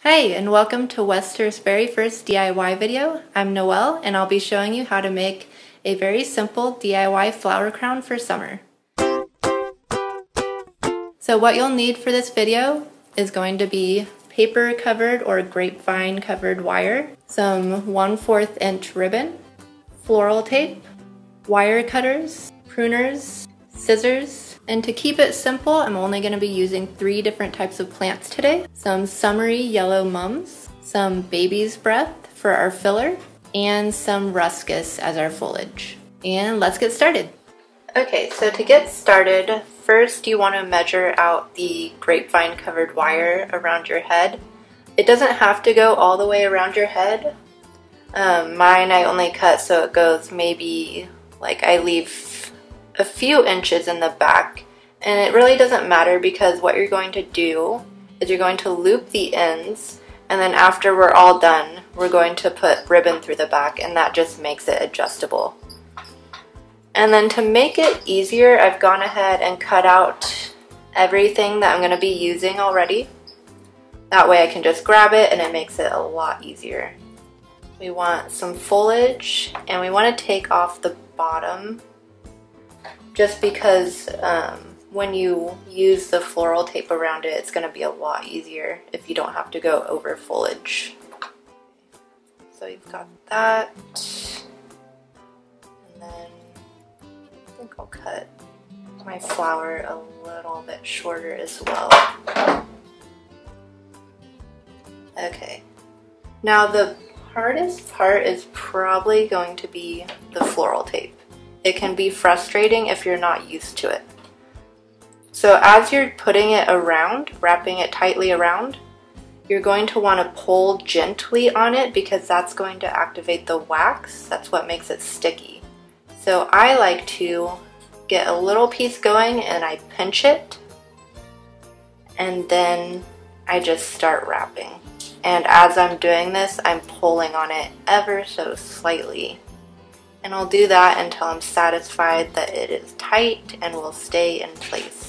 Hey, and welcome to Westurf's very first DIY video. I'm Noel, and I'll be showing you how to make a very simple DIY flower crown for summer. So what you'll need for this video is going to be paper covered or grapevine covered wire, some 1/4 inch ribbon, floral tape, wire cutters, pruners, scissors, and to keep it simple, I'm only going to be using 3 different types of plants today. Some summery yellow mums, some baby's breath for our filler, and some ruscus as our foliage. And let's get started. Okay, so to get started, first you want to measure out the grapevine covered wire around your head. It doesn't have to go all the way around your head. Mine I only cut so it goes maybe, I leave a few inches in the back, and it really doesn't matter because what you're going to do is you're going to loop the ends, and then after we're all done we're going to put ribbon through the back, and that just makes it adjustable. And then to make it easier, I've gone ahead and cut out everything that I'm going to be using already. That way I can just grab it and it makes it a lot easier. We want some foliage, and we want to take off the bottom just because when you use the floral tape around it, it's going to be a lot easier if you don't have to go over foliage. So you've got that, and then I think I'll cut my flower a little bit shorter as well. Okay, now the hardest part is probably going to be the floral tape. It can be frustrating if you're not used to it. So as you're putting it around, wrapping it tightly around, you're going to want to pull gently on it because that's going to activate the wax. That's what makes it sticky. So I like to get a little piece going and I pinch it, and then I just start wrapping. And as I'm doing this, I'm pulling on it ever so slightly. And I'll do that until I'm satisfied that it is tight and will stay in place.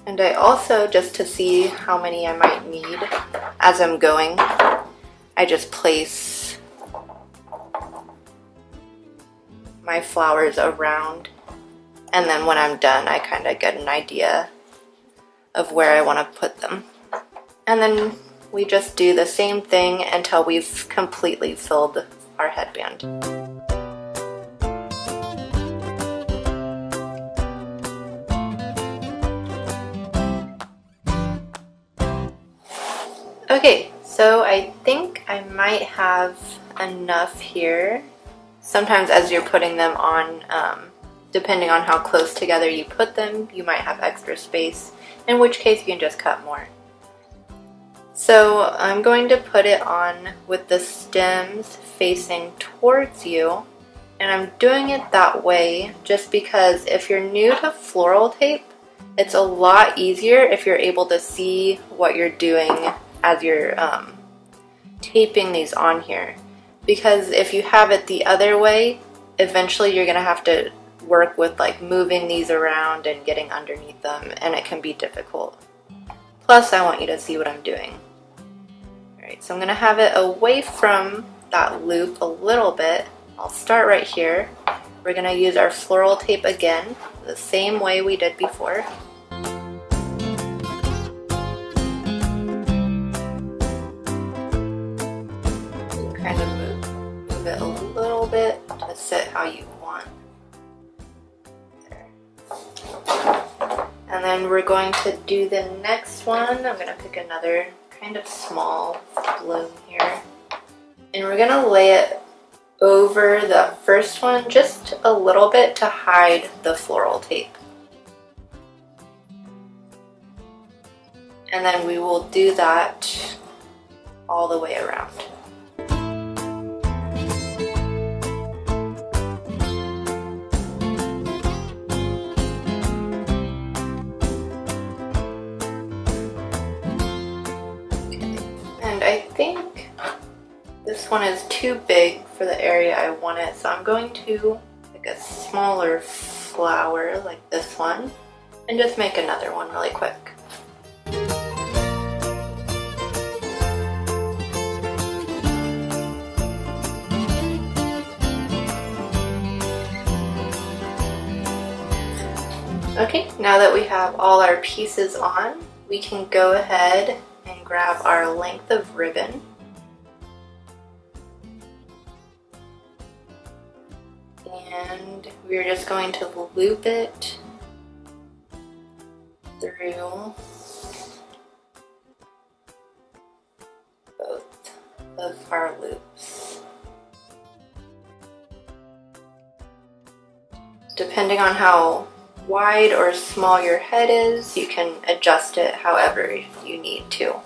And I also, just to see how many I might need as I'm going, I just place my flowers around, and then when I'm done I kind of get an idea of where I want to put them. And then we just do the same thing until we've completely filled our headband. Okay, so I think I might have enough here. Sometimes as you're putting them on, depending on how close together you put them, you might have extra space, in which case you can just cut more. So I'm going to put it on with the stems facing towards you, and I'm doing it that way just because if you're new to floral tape, it's a lot easier if you're able to see what you're doing as you're taping these on here. Because if you have it the other way, eventually you're gonna have to work with moving these around and getting underneath them, and it can be difficult. Plus I want you to see what I'm doing. Alright, so I'm gonna have it away from that loop a little bit. I'll start right here. We're gonna use our floral tape again, the same way we did before. Kind of move it a little bit to sit how you want. There. And then we're going to do the next one. I'm going to pick another kind of small bloom here. And we're going to lay it over the first one just a little bit to hide the floral tape. And then we will do that all the way around. I think this one is too big for the area I want it, so I'm going to pick a smaller flower like this one and just make another one really quick. Okay, now that we have all our pieces on, we can go ahead and grab our length of ribbon. And we're just going to loop it through both of our loops. Depending on how wide or small your head is, you can adjust it however you need to.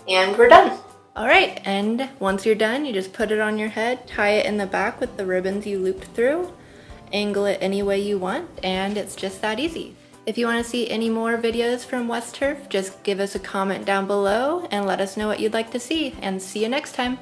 And we're done. Alright, and once you're done, you just put it on your head, tie it in the back with the ribbons you looped through, angle it any way you want, and it's just that easy. If you want to see any more videos from Westurf, just give us a comment down below and let us know what you'd like to see, and see you next time.